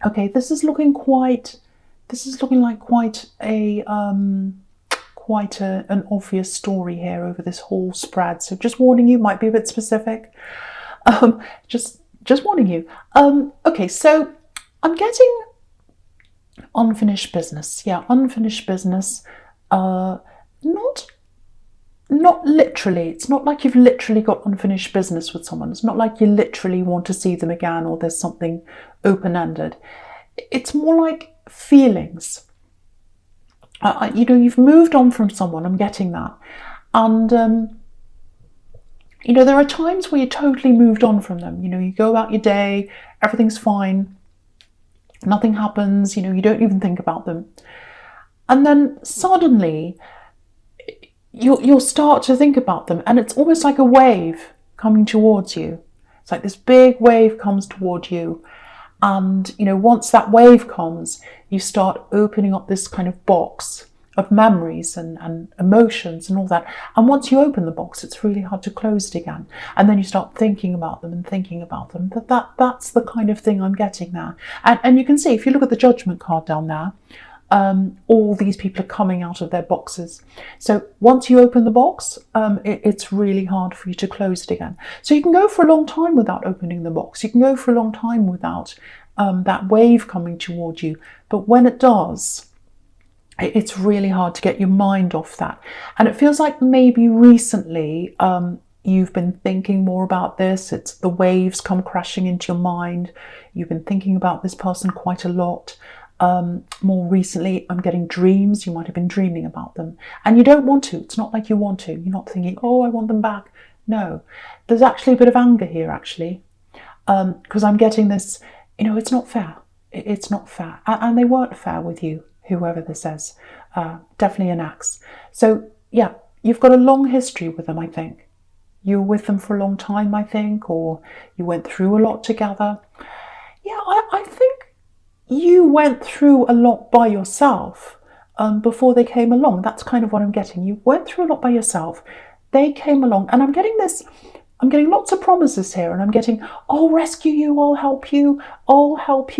Okay, this is looking like quite a an obvious story here over this whole spread. So just warning you, might be a bit specific. Just warning you. Okay, so I'm getting unfinished business. Yeah, unfinished business. Not literally. It's not like you've literally got unfinished business with someone. It's not like you literally want to see them again or there's something open-ended. It's more like feelings. You've moved on from someone. I'm getting that. And, there are times where you totally moved on from them. You go about your day, everything's fine, nothing happens, you don't even think about them. And then suddenly you'll start to think about them, and it's almost like a wave coming towards you. It's like this big wave comes toward you, and once that wave comes, you start opening up this kind of box of memories and emotions and all that. And once you open the box, it's really hard to close it again. And then you start thinking about them and thinking about them. That's the kind of thing I'm getting there. And you can see, if you look at the judgment card down there, all these people are coming out of their boxes. So once you open the box, it's really hard for you to close it again. So you can go for a long time without opening the box. You can go for a long time without that wave coming toward you. But when it does, it's really hard to get your mind off that. And it feels like maybe recently you've been thinking more about this. It's the waves come crashing into your mind. You've been thinking about this person quite a lot. More recently, I'm getting dreams. You might have been dreaming about them. And you don't want to. It's not like you want to. You're not thinking, oh, I want them back. No. There's actually a bit of anger here, actually. Because I'm getting this, it's not fair. It's not fair. And they weren't fair with you, whoever this is. Definitely an axe. So, yeah, you've got a long history with them, I think. You were with them for a long time, I think, or you went through a lot together. Yeah, I think you went through a lot by yourself before they came along. That's kind of what I'm getting. You went through a lot by yourself. They came along, and I'm getting lots of promises here, and I'm getting, I'll rescue you, I'll help you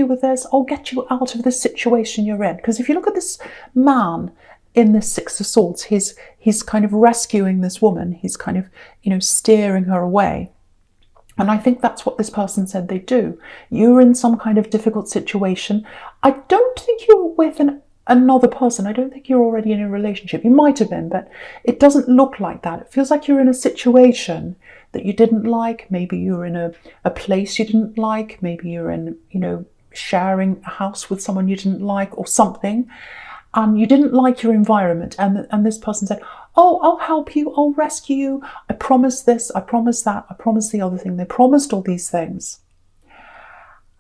with this, I'll get you out of this situation you're in. Because if you look at this man in this Six of Swords, he's kind of rescuing this woman. He's kind of, steering her away. And I think that's what this person said they do. You're in some kind of difficult situation. I don't think you're with another person. I don't think you're already in a relationship. You might have been, but it doesn't look like that. It feels like you're in a situation that you didn't like. Maybe you're in a place you didn't like. Maybe you're in, sharing a house with someone you didn't like or something. And you didn't like your environment. And this person said, oh, I'll help you, I'll rescue you, I promise this, I promise that, I promise the other thing. They promised all these things.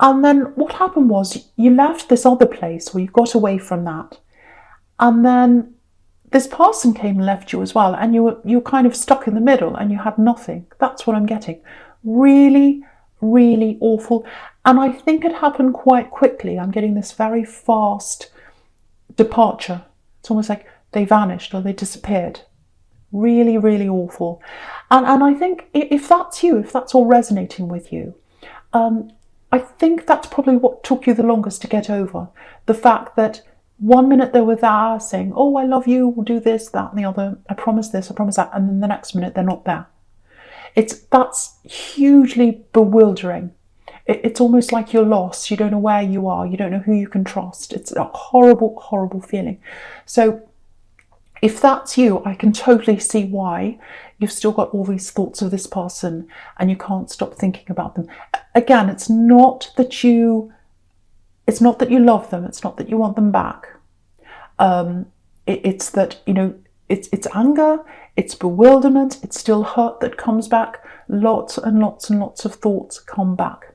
And then what happened was you left this other place, or you got away from that. And then this person came and left you as well, and you were kind of stuck in the middle and you had nothing. That's what I'm getting. Really, really awful. And I think it happened quite quickly. I'm getting this very fast departure. It's almost like they vanished or they disappeared. Really, really awful. And I think if that's you, if that's all resonating with you, I think that's probably what took you the longest to get over. The fact that one minute they were there saying, oh, I love you, we'll do this, that and the other, I promise this, I promise that, and then the next minute they're not there. That's hugely bewildering. It's almost like you're lost. You don't know where you are. You don't know who you can trust. It's a horrible, horrible feeling. So if that's you, I can totally see why you've still got all these thoughts of this person and you can't stop thinking about them. Again, it's not that you love them. It's not that you want them back. It's that, it's anger, it's bewilderment, it's still hurt that comes back. Lots and lots and lots of thoughts come back.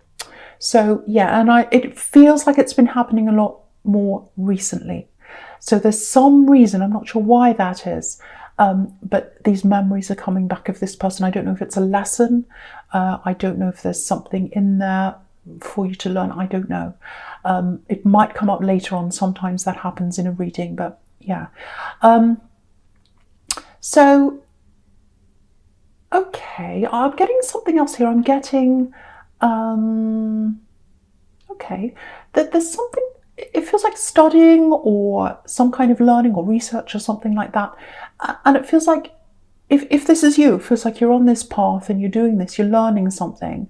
So yeah, and it feels like it's been happening a lot more recently. So there's some reason, I'm not sure why that is, but these memories are coming back of this person. I don't know if it's a lesson. I don't know if there's something in there for you to learn. I don't know. It might come up later on. Sometimes that happens in a reading, but yeah. So, okay, I'm getting something else here. I'm getting, okay, that there's something, it feels like studying or some kind of learning or research or something like that. And it feels like, if this is you, it feels like you're on this path and you're doing this, you're learning something.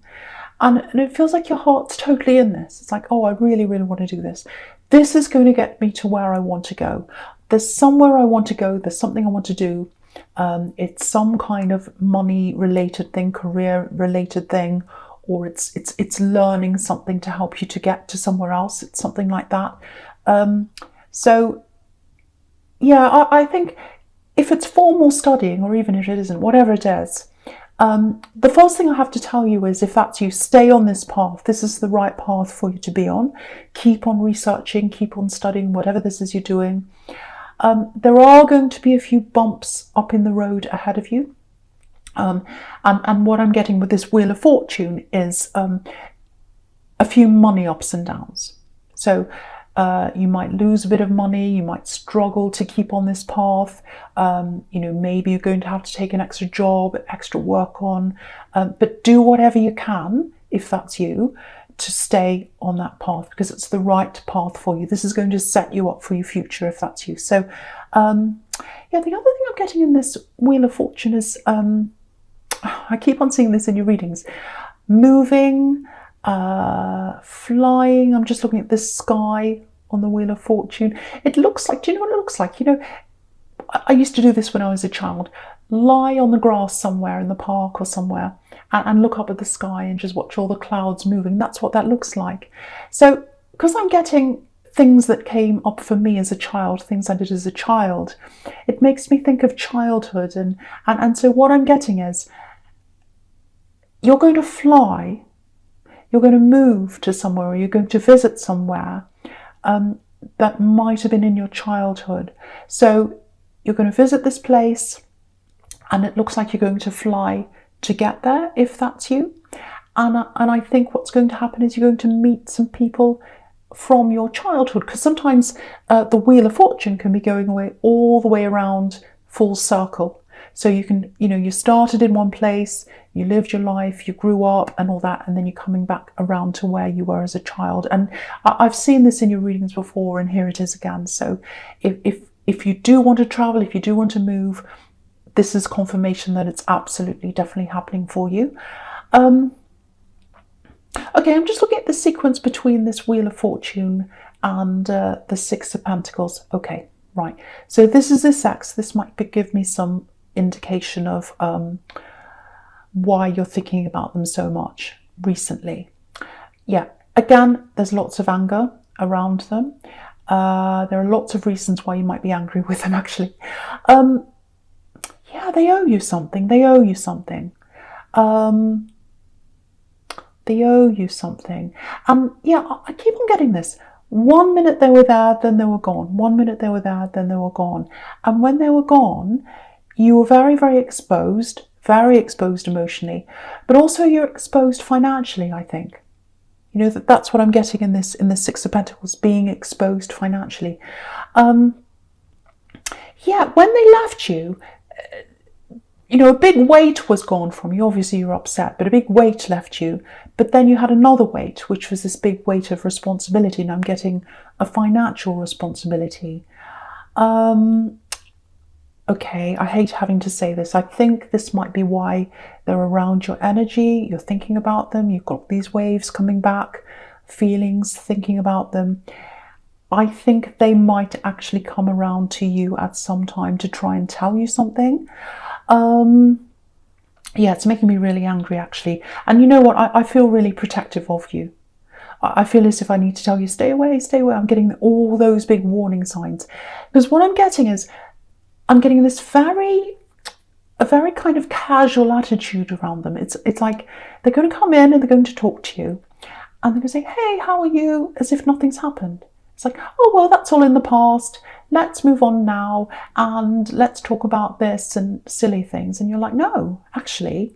And it feels like your heart's totally in this. It's like, oh, I really, really want to do this. This is going to get me to where I want to go. There's somewhere I want to go. There's something I want to do. It's some kind of money-related thing, career-related thing, or it's learning something to help you to get to somewhere else. It's something like that. So, yeah, I think if it's formal studying, or even if it isn't, whatever it is, the first thing I have to tell you is, if that's you, stay on this path. This is the right path for you to be on. Keep on researching, keep on studying, whatever this is you're doing. There are going to be a few bumps up in the road ahead of you. And what I'm getting with this Wheel of Fortune is a few money ups and downs. So you might lose a bit of money, you might struggle to keep on this path. Maybe you're going to have to take an extra job, extra work on, but do whatever you can, if that's you, to stay on that path, because it's the right path for you. This is going to set you up for your future, if that's you. So, yeah, the other thing I'm getting in this Wheel of Fortune is, I keep on seeing this in your readings, moving, flying. I'm just looking at the sky on the Wheel of Fortune. It looks like, do you know what it looks like? I used to do this when I was a child. Lie on the grass somewhere in the park or somewhere and look up at the sky and just watch all the clouds moving. That's what that looks like. So, because I'm getting things that came up for me as a child, things I did as a child, it makes me think of childhood. And so what I'm getting is, you're going to fly, you're going to move to somewhere, or you're going to visit somewhere that might have been in your childhood. So you're going to visit this place, and it looks like you're going to fly to get there, if that's you. And I think what's going to happen is you're going to meet some people from your childhood, because sometimes the Wheel of Fortune can be going away all the way around, full circle. So you can, you started in one place, you lived your life, you grew up and all that, and then you're coming back around to where you were as a child. And I've seen this in your readings before, and here it is again. So if you do want to travel, if you do want to move, this is confirmation that it's absolutely, definitely happening for you. Okay, I'm just looking at the sequence between this Wheel of Fortune and the Six of Pentacles. Okay, right. So this is this X. This might give me some indication of why you're thinking about them so much recently. Yeah, again, there's lots of anger around them. There are lots of reasons why you might be angry with them, actually. Yeah, they owe you something. They owe you something. They owe you something. Yeah, I keep on getting this. 1 minute they were there, then they were gone. 1 minute they were there, then they were gone. And when they were gone, you were very, very exposed emotionally, but also you're exposed financially, I think. That's what I'm getting in this Six of Pentacles, being exposed financially. Yeah, when they left you, a big weight was gone from you. Obviously you're upset, but a big weight left you. But then you had another weight, which was this big weight of responsibility. And I'm getting a financial responsibility. Okay, I hate having to say this. I think this might be why they're around your energy. You're thinking about them. You've got these waves coming back, feelings, thinking about them. I think they might actually come around to you at some time to try and tell you something. Yeah, it's making me really angry, actually. And you know what? I feel really protective of you. I feel as if I need to tell you, stay away, stay away. I'm getting all those big warning signs. Because what I'm getting is, I'm getting this a very kind of casual attitude around them. It's like they're going to come in and they're going to talk to you. And they're going to say, hey, how are you? As if nothing's happened. It's like, oh, well, that's all in the past. Let's move on now and let's talk about this and silly things. And you're like, no, actually,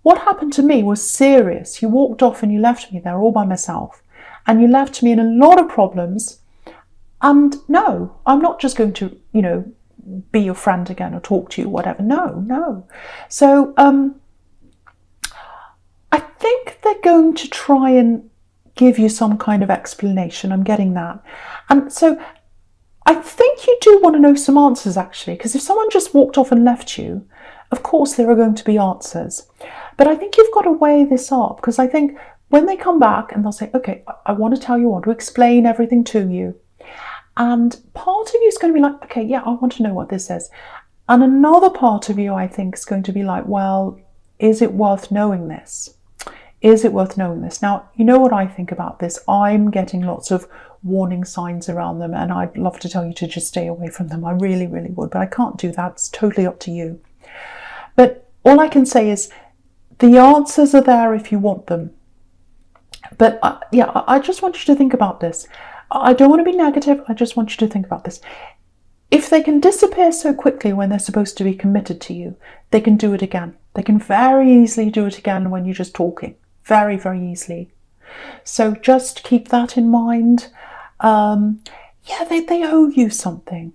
what happened to me was serious. You walked off and you left me there all by myself. And you left me in a lot of problems. And no, I'm not just going to, be your friend again or talk to you, whatever. No. So I think they're going to try and give you some kind of explanation. I'm getting that. And so I think you do want to know some answers, actually, because if someone just walked off and left you, of course there are going to be answers. But I think you've got to weigh this up, because I think when they come back and they'll say, okay, I want to tell you, I want to explain everything to you. And part of you is going to be like, okay, yeah, I want to know what this is. And another part of you, I think, is going to be like, well, is it worth knowing this? Is it worth knowing this? Now, you know what I think about this. I'm getting lots of warning signs around them, and I'd love to tell you to just stay away from them. I really, really would, but I can't do that. It's totally up to you. But all I can say is the answers are there if you want them. But yeah, I just want you to think about this. I don't want to be negative. I just want you to think about this. If they can disappear so quickly when they're supposed to be committed to you, they can do it again. They can very easily do it again when you're just talking. Very, very easily. So just keep that in mind. Yeah, they owe you something.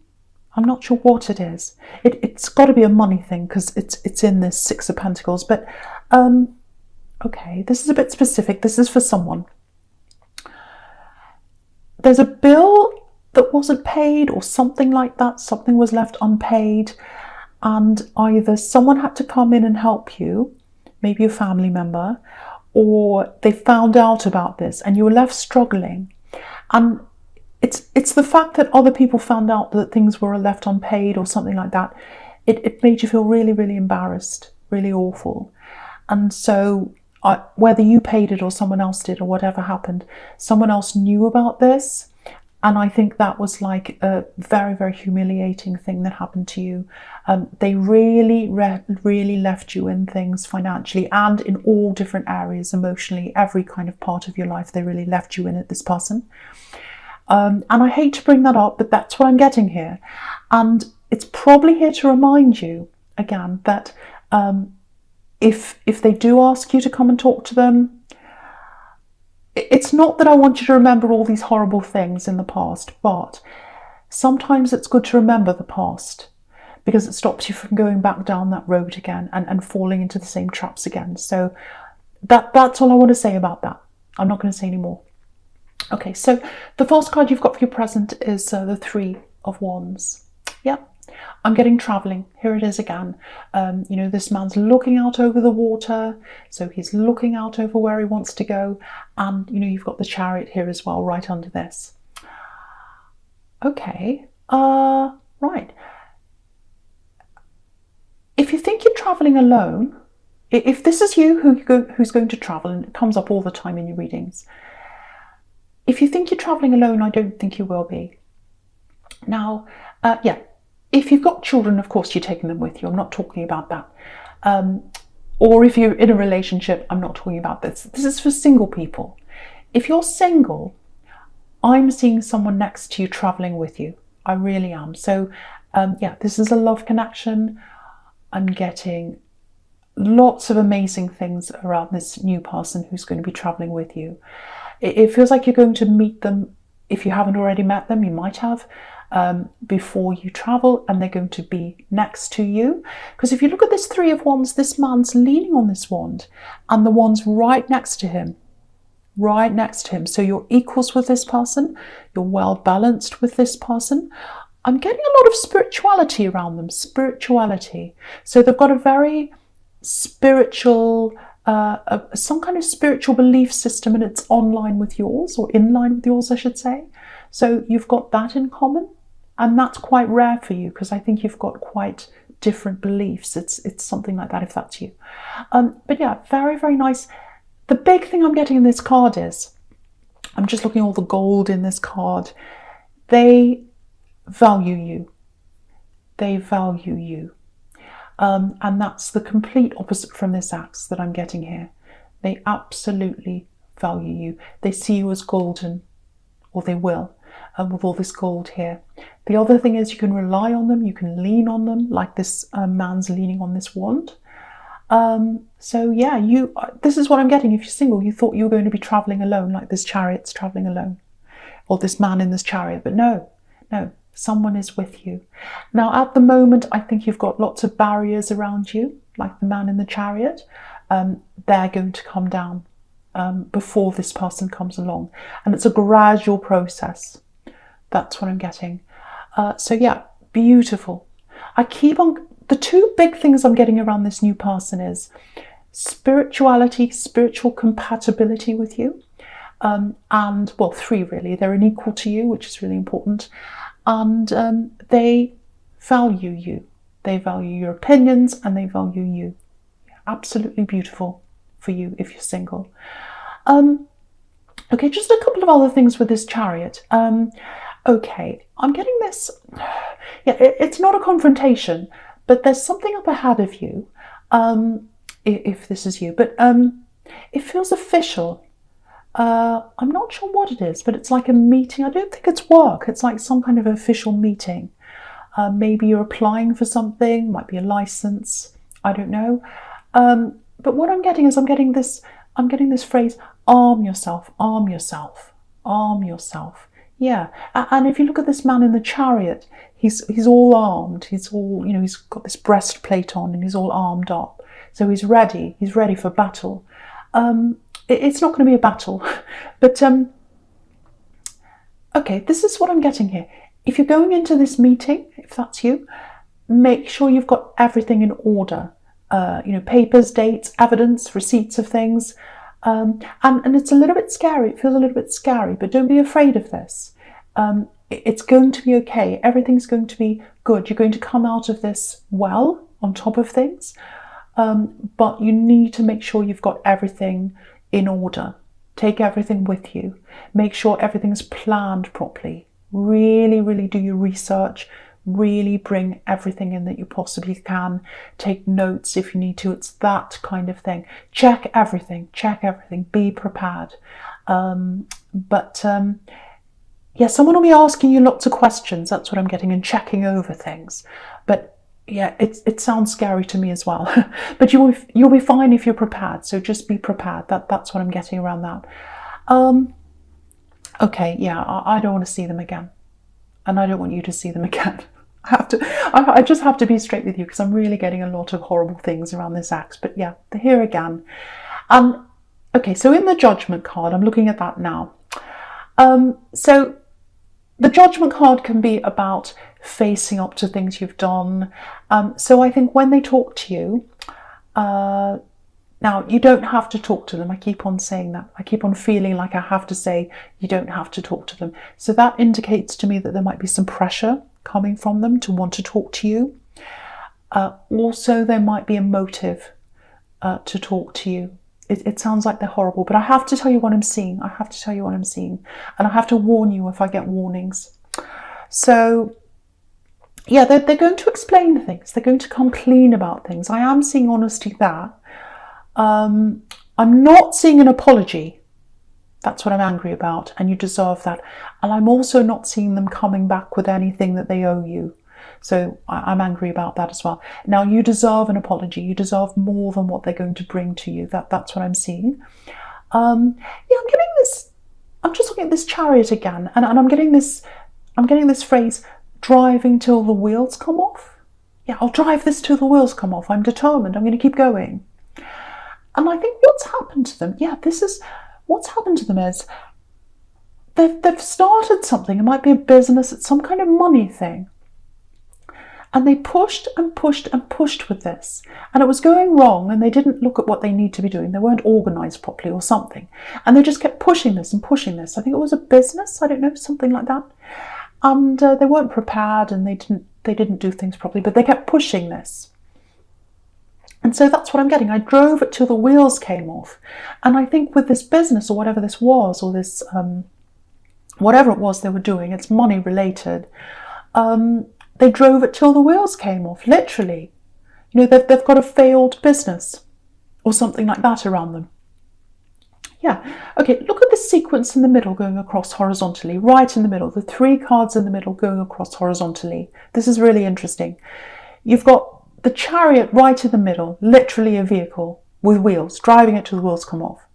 I'm not sure what it is. It's got to be a money thing, because it's in this Six of Pentacles. But okay, this is a bit specific. This is for someone. There's a bill that wasn't paid or something like that. Something was left unpaid, and either someone had to come in and help you, maybe a family member, or they found out about this and you were left struggling. And it's the fact that other people found out that things were left unpaid or something like that. It made you feel really, really embarrassed, really awful. And so whether you paid it or someone else did or whatever happened, someone else knew about this. And I think that was like a very, very humiliating thing that happened to you. They really, really left you in things financially and in all different areas, emotionally, every kind of part of your life. They really left you in it, this person. And I hate to bring that up, but that's what I'm getting here. And it's probably here to remind you, again, that if they do ask you to come and talk to them, it's not that I want you to remember all these horrible things in the past, but sometimes it's good to remember the past, because it stops you from going back down that road again and falling into the same traps again. So that's all I want to say about that. I'm not going to say any more. Okay, so the first card you've got for your present is the Three of Wands. Yep. I'm getting travelling. Here it is again. You know, this man's looking out over the water. So he's looking out over where he wants to go. And, you know, you've got the Chariot here as well, right under this. Okay. Right. If you think you're travelling alone, if this is you who's going to travel, and it comes up all the time in your readings, if you think you're travelling alone, I don't think you will be. Now, yeah. If you've got children, of course, you're taking them with you. I'm not talking about that. Or if you're in a relationship, I'm not talking about this. This is for single people. If you're single, I'm seeing someone next to you traveling with you. I really am. So, yeah, this is a love connection. I'm getting lots of amazing things around this new person who's going to be traveling with you. It feels like you're going to meet them. If you haven't already met them, you might have. Before you travel, and they're going to be next to you. Because if you look at this Three of Wands, this man's leaning on this wand, and the wand's right next to him. Right next to him. So you're equals with this person. You're well balanced with this person. I'm getting a lot of spirituality around them. Spirituality. So they've got a very spiritual, some kind of spiritual belief system, and it's online with yours, or in line with yours, I should say. So you've got that in common. And that's quite rare for you, because I think you've got quite different beliefs. It's something like that, if that's you. But yeah, very, very nice. The big thing I'm getting in this card is, I'm just looking at all the gold in this card. They value you. They value you. And that's the complete opposite from this Axe that I'm getting here. They absolutely value you. They see you as golden, or they will. With all this gold here. The other thing is, you can rely on them, you can lean on them, like this man's leaning on this wand. So yeah, this is what I'm getting. If you're single, you thought you were going to be traveling alone, like this Chariot's traveling alone, or this man in this Chariot, but no, someone is with you. Now, at the moment, I think you've got lots of barriers around you, like the man in the Chariot. They're going to come down. before this person comes along. And it's a gradual process. That's what I'm getting. So yeah, beautiful. The two big things I'm getting around this new person is spirituality, spiritual compatibility with you. And, well, three really. They're an equal to you, which is really important. And they value you. They value your opinions and they value you. Absolutely beautiful for you if you're single. Okay, just a couple of other things with this Chariot. Okay, I'm getting this. Yeah, it's not a confrontation, but there's something up ahead of you, if this is you. But it feels official. I'm not sure what it is, but it's like a meeting. I don't think it's work. It's like some kind of official meeting. Maybe you're applying for something, might be a license. I don't know. But what I'm getting is I'm getting this phrase, arm yourself, arm yourself, arm yourself. Yeah. And if you look at this man in the Chariot, he's all armed. He's all, he's got this breastplate on and he's all armed up. So he's ready. He's ready for battle. It's not going to be a battle, but okay, this is what I'm getting here. If you're going into this meeting, if that's you, make sure you've got everything in order. Papers, dates, evidence, receipts of things. And it's a little bit scary. It feels a little bit scary, but don't be afraid of this. It's going to be okay. Everything's going to be good. You're going to come out of this well, on top of things. But you need to make sure you've got everything in order. Take everything with you. Make sure everything's planned properly. Really, really do your research. Really bring everything in that you possibly can. Take notes if you need to. It's that kind of thing. Check everything. Be prepared. Yeah, someone will be asking you lots of questions. That's what I'm getting, and checking over things. But yeah, it sounds scary to me as well. But you'll be fine if you're prepared. So just be prepared. That's what I'm getting around that. Okay, yeah, I don't want to see them again, and I don't want you to see them again. I just have to be straight with you because I'm really getting a lot of horrible things around this ex. But yeah, they're here again. Okay, so in the Judgment card, I'm looking at that now. So the Judgment card can be about facing up to things you've done. So I think when they talk to you, now you don't have to talk to them. I keep on saying that. I keep on feeling like I have to say you don't have to talk to them. So that indicates to me that there might be some pressure coming from them to want to talk to you. Also, there might be a motive to talk to you. It sounds like they're horrible, but I have to tell you what I'm seeing. And I have to warn you if I get warnings. So yeah, they're going to explain things. They're going to come clean about things. I am seeing honesty there. I'm not seeing an apology. That's what I'm angry about, and you deserve that. And I'm also not seeing them coming back with anything that they owe you. So I'm angry about that as well. Now, you deserve an apology. You deserve more than what they're going to bring to you. That's what I'm seeing. Yeah, I'm getting this. I'm just looking at this Chariot again, and I'm getting this phrase, driving till the wheels come off. Yeah, I'll drive this till the wheels come off. I'm determined. I'm going to keep going. And I think what's happened to them, what's happened to them is they've started something. It might be a business. It's some kind of money thing. And they pushed and pushed and pushed with this. And it was going wrong, and they didn't look at what they need to be doing. They weren't organised properly or something. And they just kept pushing this and pushing this. I think it was a business, I don't know, something like that. And they weren't prepared, and they didn't do things properly, but they kept pushing this. And so that's what I'm getting. I drove it till the wheels came off. And I think with this business, or whatever this was, or this, whatever it was they were doing, it's money related, they drove it till the wheels came off, literally. They've got a failed business or something like that around them. Yeah. Okay, look at the sequence in the middle going across horizontally, right in the middle. The three cards in the middle going across horizontally. This is really interesting. You've got the Chariot right in the middle, literally a vehicle with wheels, driving it till the wheels come off.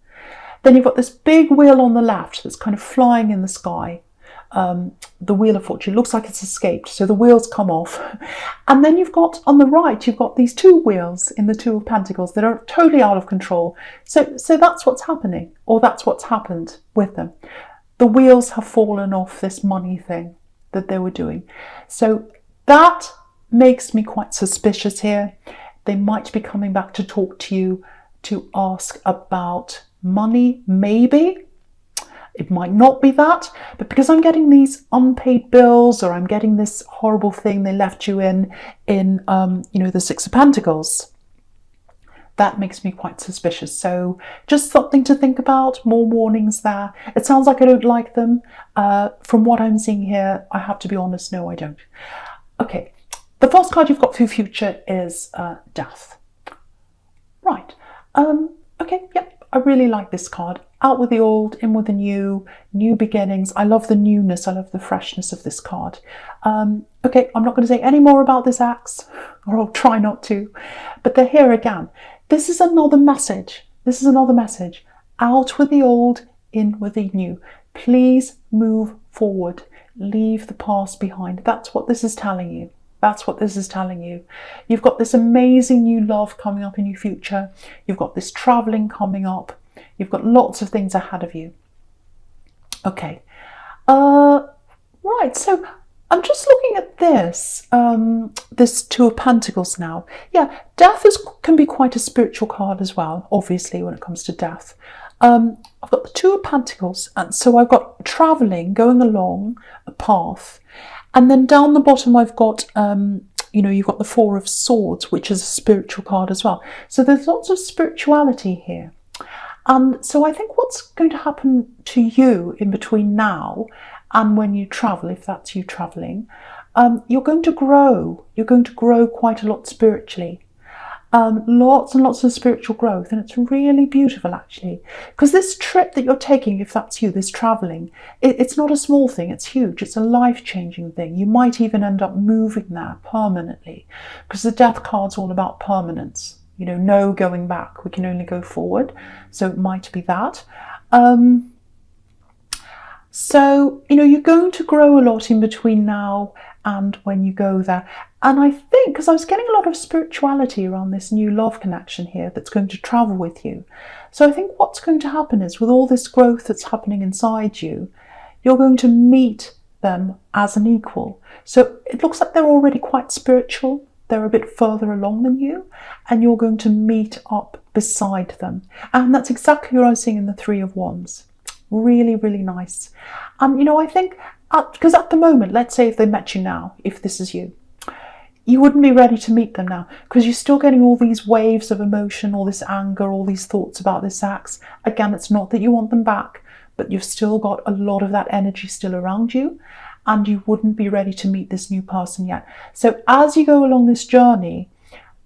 Then you've got this big wheel on the left that's kind of flying in the sky. the Wheel of Fortune. Looks like it's escaped, so the wheels come off. And then you've got, on the right, you've got these two wheels in the Two of Pentacles that are totally out of control. So that's what's happening, or that's what's happened with them. The wheels have fallen off this money thing that they were doing. So that makes me quite suspicious here. They might be coming back to talk to you to ask about money, maybe. It might not be that, but because I'm getting these unpaid bills, or I'm getting this horrible thing they left you in the Six of Pentacles, that makes me quite suspicious. So just something to think about, more warnings there. It sounds like I don't like them. From what I'm seeing here, I have to be honest, no, I don't. Okay, the first card you've got for your future is Death. Right, okay, yep, I really like this card. Out with the old, in with the new, new beginnings. I love the newness, I love the freshness of this card. Okay, I'm not going to say any more about this axe, or I'll try not to, but they're here again. This is another message. This is another message. Out with the old, in with the new. Please move forward. Leave the past behind. That's what this is telling you. That's what this is telling you. You've got this amazing new love coming up in your future. You've got this traveling coming up. You've got lots of things ahead of you. Okay. Right, so I'm just looking at this, this Two of Pentacles now. Yeah, death can be quite a spiritual card as well, obviously, when it comes to death. I've got the Two of Pentacles, and so I've got traveling, going along a path. And then down the bottom, I've got, you've got the Four of Swords, which is a spiritual card as well. So there's lots of spirituality here. And so I think what's going to happen to you in between now and when you travel, if that's you traveling, you're going to grow. You're going to grow quite a lot spiritually. Lots and lots of spiritual growth, and it's really beautiful actually, because this trip that you're taking, if that's you, this traveling, it's not a small thing, it's huge, it's a life-changing thing. You might even end up moving there permanently, because the Death card's all about permanence, no going back, we can only go forward, so it might be that. So you're going to grow a lot in between now and when you go there. And I think, because I was getting a lot of spirituality around this new love connection here that's going to travel with you. So I think what's going to happen is, with all this growth that's happening inside you, you're going to meet them as an equal. So it looks like they're already quite spiritual. They're a bit further along than you, and you're going to meet up beside them. And that's exactly what I was seeing in the Three of Wands. Really, really nice. I think, because at the moment, let's say if they met you now, if this is you, you wouldn't be ready to meet them now, because you're still getting all these waves of emotion, all this anger, all these thoughts about this axe. Again, it's not that you want them back, but you've still got a lot of that energy still around you, and you wouldn't be ready to meet this new person yet. So as you go along this journey,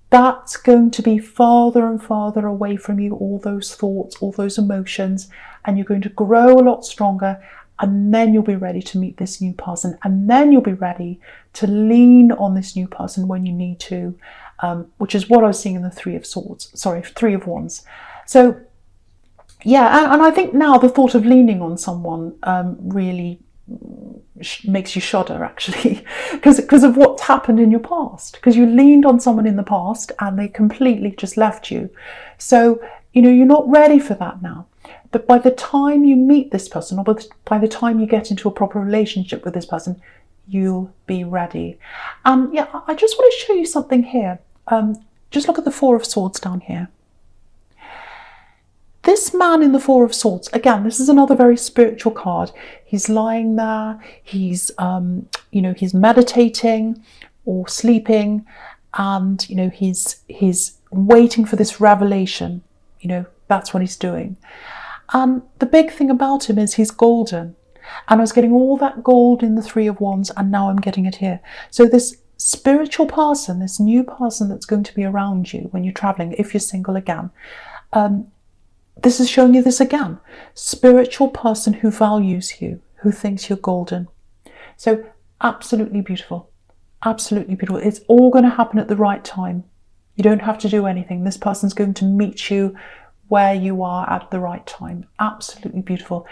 that's going to be farther and farther away from you, all those thoughts, all those emotions, and you're going to grow a lot stronger, and then you'll be ready to meet this new person, and then you'll be ready to lean on this new person when you need to, which is what I was seeing in the Three of Wands. So yeah, and I think now the thought of leaning on someone really makes you shudder actually, because of what's happened in your past, because you leaned on someone in the past and they completely just left you. So you're not ready for that now, but by the time you meet this person, or by the time you get into a proper relationship with this person, you'll be ready. And yeah, I just want to show you something here. Just look at the Four of Swords down here. This man in the Four of Swords, again, this is another very spiritual card. He's lying there, he's he's meditating or sleeping, and he's waiting for this revelation. That's what he's doing. And the big thing about him is he's golden. And I was getting all that gold in the Three of Wands, and now I'm getting it here. So this spiritual person, this new person that's going to be around you when you're traveling, if you're single again, this is showing you this again. Spiritual person who values you, who thinks you're golden. So absolutely beautiful. Absolutely beautiful. It's all going to happen at the right time. You don't have to do anything. This person's going to meet you where you are at the right time. Absolutely beautiful.